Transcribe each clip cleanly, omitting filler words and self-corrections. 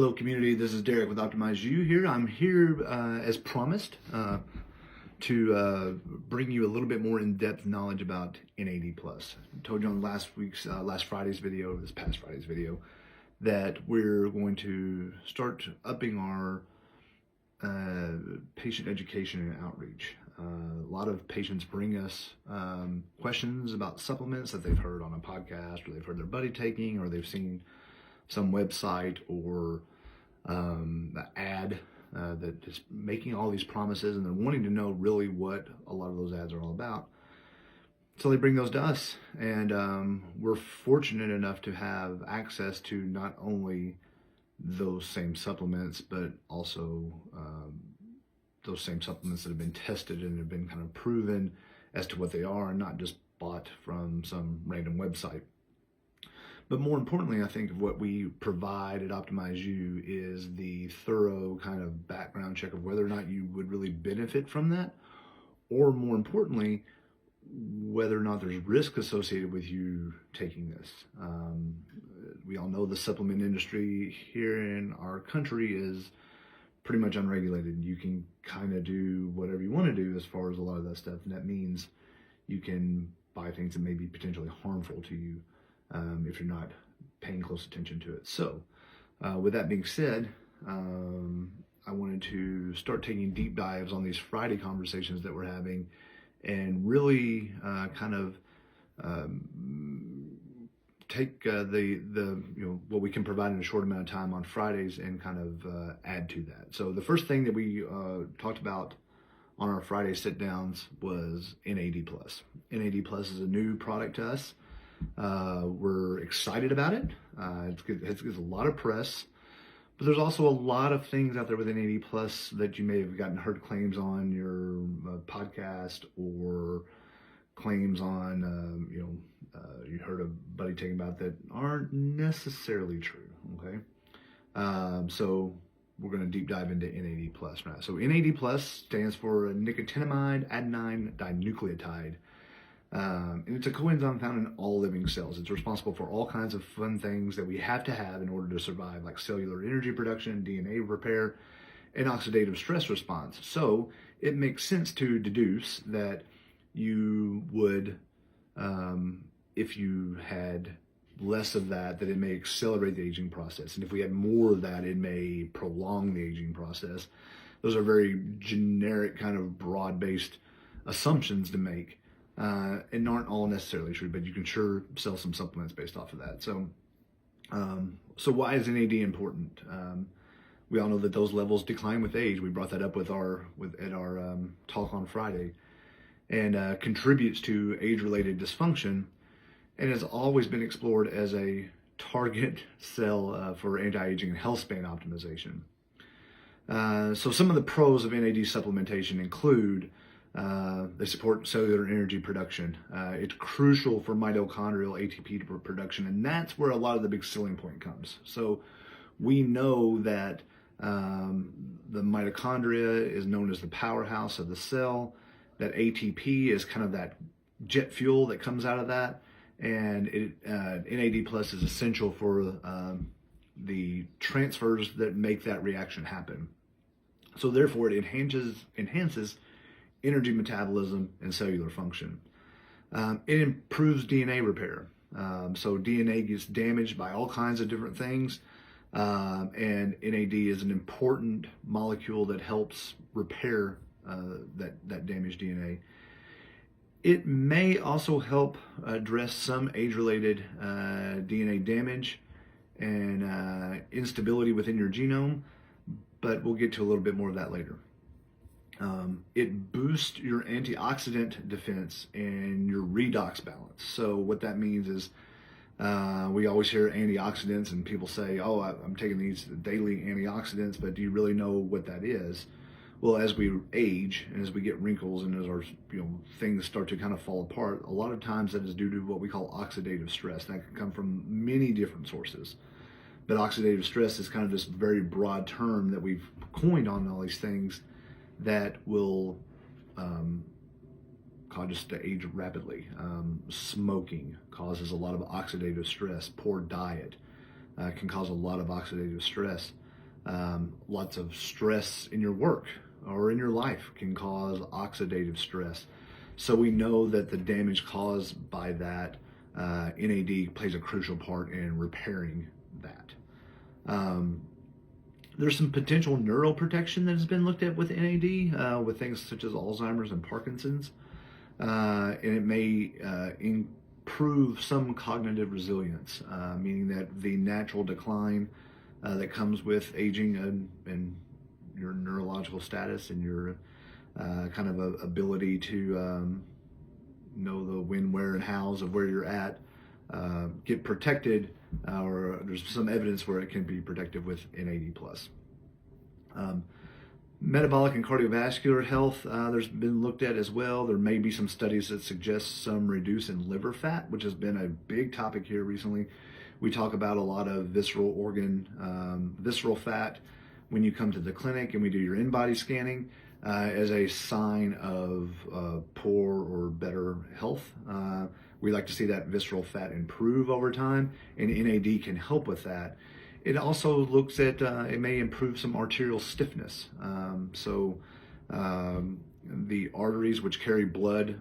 Hello, community. This is Derek with Optimize You here. I'm here as promised to bring you a little bit more in-depth knowledge about NAD+. I told you on last Friday's video, this past Friday's video, that we're going to start upping our patient education and outreach. A lot of patients bring us questions about supplements that they've heard on a podcast, or they've heard their buddy taking, or they've seen some website or the ad that is making all these promises, and they're wanting to know really what a lot of those ads are all about. So they bring those to us, and we're fortunate enough to have access to not only those same supplements, but also those same supplements that have been tested and have been kind of proven as to what they are, and not just bought from some random website. But more importantly, I think what we provide at Optimize You is the thorough kind of background check of whether or not you would really benefit from that, or more importantly, whether or not there's risk associated with you taking this. We all know the supplement industry here in our country is pretty much unregulated. You can kind of do whatever you want to do as far as a lot of that stuff, and that means you can buy things that may be potentially harmful to you if you're not paying close attention to it. So with that being said, I wanted to start taking deep dives on these Friday conversations that we're having, and really kind of take the what we can provide in a short amount of time on Fridays and kind of add to that. So the first thing that we talked about on our Friday sit-downs was NAD+. NAD+ is a new product to us. We're excited about it. It's a lot of press, but there's also a lot of things out there with NAD+ that you may have heard claims on your podcast, or claims on you heard a buddy talking about that aren't necessarily true. Okay, so we're going to deep dive into NAD+ now. So NAD+ stands for nicotinamide adenine dinucleotide. And it's a coenzyme found in all living cells. It's responsible for all kinds of fun things that we have to have in order to survive, like cellular energy production, DNA repair, and oxidative stress response. So it makes sense to deduce that you would, if you had less of that it may accelerate the aging process. And if we had more of that, it may prolong the aging process. Those are very generic, kind of broad-based assumptions to make. And aren't all necessarily true, but you can sure sell some supplements based off of that. So, so why is NAD important? We all know that those levels decline with age. We brought that up at our talk on Friday, and contributes to age-related dysfunction, and has always been explored as a target cell for anti-aging and health span optimization. So some of the pros of NAD supplementation include they support cellular energy production. It's crucial for mitochondrial ATP production, and that's where a lot of the big selling point comes. So we know that the mitochondria is known as the powerhouse of the cell, that ATP is kind of that jet fuel that comes out of that, and NAD+ is essential for the transfers that make that reaction happen. So therefore, it enhances energy metabolism and cellular function. It improves DNA repair. So DNA gets damaged by all kinds of different things, and NAD is an important molecule that helps repair that damaged DNA. It may also help address some age-related DNA damage and instability within your genome, but we'll get to a little bit more of that later. It boosts your antioxidant defense and your redox balance. So what that means is we always hear antioxidants, and people say, oh, I'm taking these daily antioxidants, but do you really know what that is? Well, as we age and as we get wrinkles and as our things start to kind of fall apart, a lot of times that is due to what we call oxidative stress. That can come from many different sources. But oxidative stress is kind of this very broad term that we've coined on all these things that will cause us to age rapidly. Smoking causes a lot of oxidative stress. Poor diet can cause a lot of oxidative stress. Lots of stress in your work or in your life can cause oxidative stress. So we know that the damage caused by that, NAD plays a crucial part in repairing that. There's some potential neuroprotection that has been looked at with NAD, with things such as Alzheimer's and Parkinson's, and it may improve some cognitive resilience, meaning that the natural decline that comes with aging and your neurological status and your kind of ability to know the when, where, and hows of where you're at, get protected, or there's some evidence where it can be protective with NAD+. Metabolic and cardiovascular health, there's been looked at as well. There may be some studies that suggest some reduce in liver fat, which has been a big topic here recently. We talk about a lot of visceral organ, visceral fat when you come to the clinic and we do your in-body scanning as a sign of poor or better health. We like to see that visceral fat improve over time, and NAD can help with that. It also looks at, it may improve some arterial stiffness. The arteries which carry blood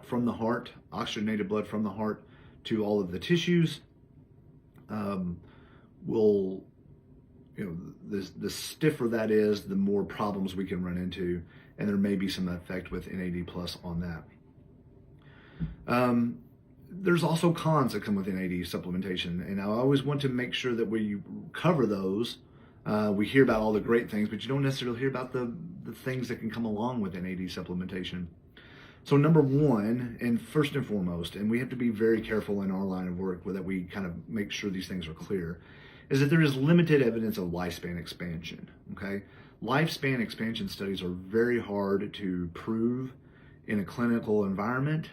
from the heart, oxygenated blood from the heart to all of the tissues, will, the stiffer that is, the more problems we can run into, and there may be some effect with NAD+ on that. There's also cons that come with NAD supplementation, and I always want to make sure that we cover those. We hear about all the great things, but you don't necessarily hear about the things that can come along with NAD supplementation. So number one, and first and foremost, and we have to be very careful in our line of work that we kind of make sure these things are clear, is that there is limited evidence of lifespan expansion, okay? Lifespan expansion studies are very hard to prove in a clinical environment.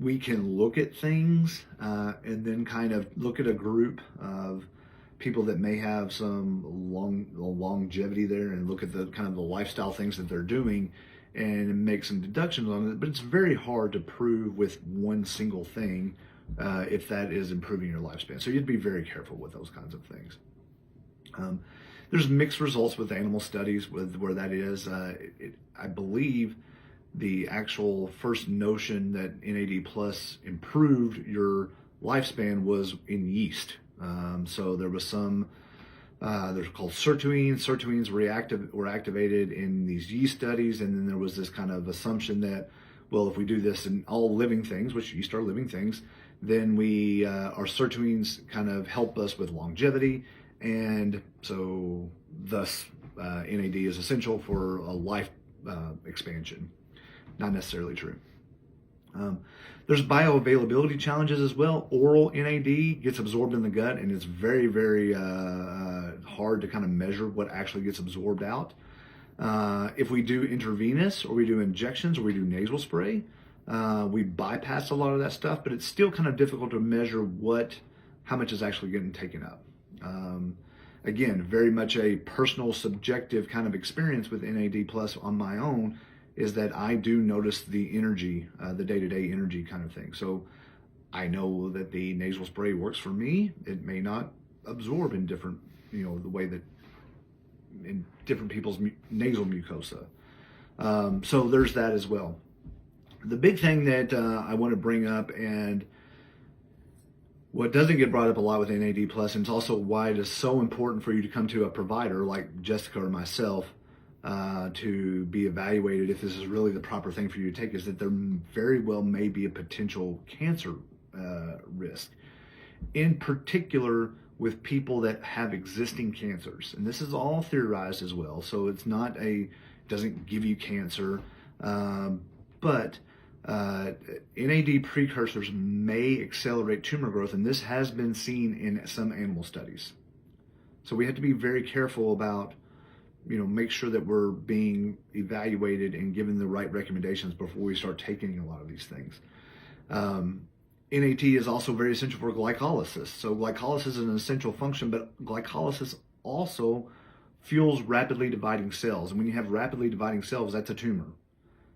We can look at things and then kind of look at a group of people that may have some longevity there and look at the kind of the lifestyle things that they're doing and make some deductions on it. But it's very hard to prove with one single thing if that is improving your lifespan. So you'd be very careful with those kinds of things. There's mixed results with animal studies where that is. I believe the actual first notion that NAD+ improved your lifespan was in yeast. So there was some, they're called sirtuins. Sirtuins were activated in these yeast studies, and then there was this kind of assumption that, well, if we do this in all living things, which yeast are living things, then our sirtuins kind of help us with longevity, and so thus NAD is essential for a life expansion. Not necessarily true. There's bioavailability challenges as well. Oral NAD gets absorbed in the gut, and it's very, very hard to kind of measure what actually gets absorbed out. If we do intravenous, or we do injections, or we do nasal spray, we bypass a lot of that stuff, but it's still kind of difficult to measure how much is actually getting taken up. Again, very much a personal, subjective kind of experience with NAD+ on my own, is that I do notice the energy, the day-to-day energy kind of thing. So I know that the nasal spray works for me. It may not absorb in different, the way that in different people's nasal mucosa. So there's that as well. The big thing that I want to bring up, and what doesn't get brought up a lot with NAD+, and it's also why it is so important for you to come to a provider like Jessica or myself to be evaluated if this is really the proper thing for you to take, is that there very well may be a potential cancer risk, in particular with people that have existing cancers. And this is all theorized as well, so it's not doesn't give you cancer, but NAD precursors may accelerate tumor growth, and this has been seen in some animal studies. So we have to be very careful about, make sure that we're being evaluated and given the right recommendations before we start taking a lot of these things. NAD is also very essential for glycolysis. So glycolysis is an essential function, but glycolysis also fuels rapidly dividing cells. And when you have rapidly dividing cells, that's a tumor.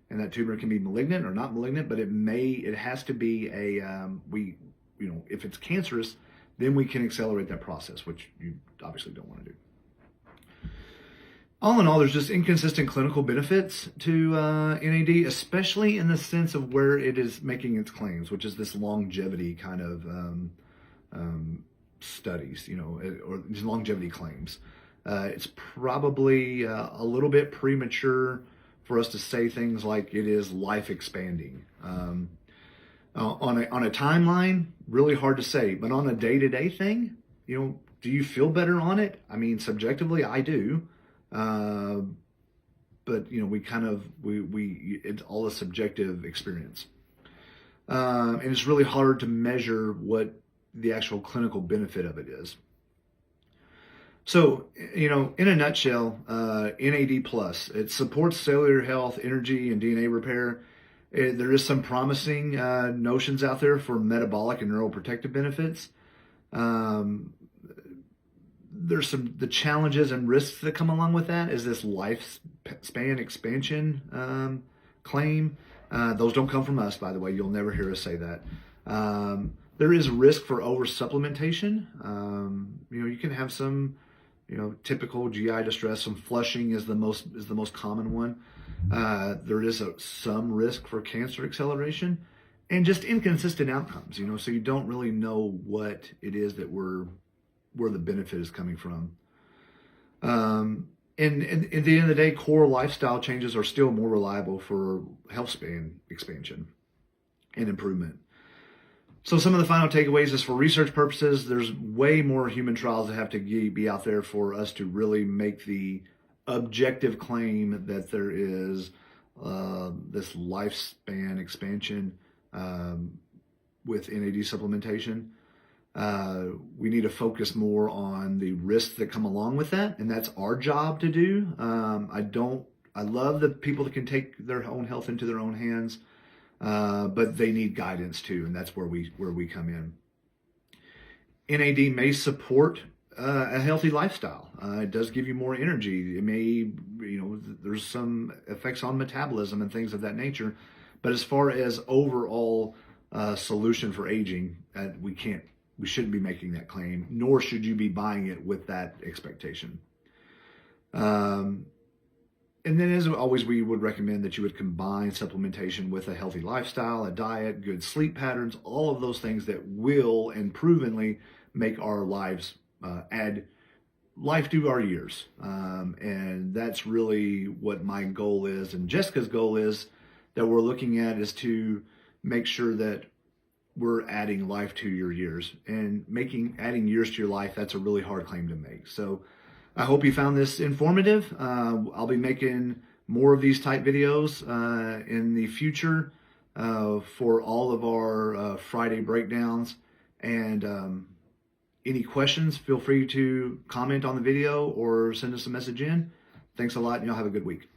And that tumor can be malignant or not malignant, but it has to be if it's cancerous, then we can accelerate that process, which you obviously don't want to do. All in all, there's just inconsistent clinical benefits to NAD, especially in the sense of where it is making its claims, which is this longevity kind of studies, or these longevity claims. It's probably a little bit premature for us to say things like it is life expanding. On a timeline, really hard to say, but on a day-to-day thing, do you feel better on it? I mean, subjectively, I do. But it's all a subjective experience. And it's really hard to measure what the actual clinical benefit of it is. So, in a nutshell, NAD+, it supports cellular health, energy, and DNA repair. There is some promising notions out there for metabolic and neuroprotective benefits. There's the challenges and risks that come along with that is this lifespan expansion claim. Those don't come from us, by the way. You'll never hear us say that. There is risk for over-supplementation. You can have some, typical GI distress. Some flushing is the most common one. There is some risk for cancer acceleration and just inconsistent outcomes. So you don't really know what it is that where the benefit is coming from. And at the end of the day, core lifestyle changes are still more reliable for health span expansion and improvement. So some of the final takeaways is for research purposes, there's way more human trials that have to be out there for us to really make the objective claim that there is this lifespan expansion with NAD supplementation. We need to focus more on the risks that come along with that, and that's our job to do. I love the people that can take their own health into their own hands, but they need guidance too, and that's where we come in. NAD may support a healthy lifestyle. It does give you more energy. It may, there's some effects on metabolism and things of that nature, but as far as overall solution for aging, we shouldn't be making that claim, nor should you be buying it with that expectation. And then as always, we would recommend that you would combine supplementation with a healthy lifestyle, a diet, good sleep patterns, all of those things that will and provenly make our lives, add life to our years. And that's really what my goal is, and Jessica's goal is, that we're looking at, is to make sure that we're adding life to your years, and adding years to your life. That's a really hard claim to make. So I hope you found this informative. I'll be making more of these type videos in the future for all of our Friday breakdowns. And any questions, feel free to comment on the video or send us a message in. Thanks a lot, and y'all have a good week.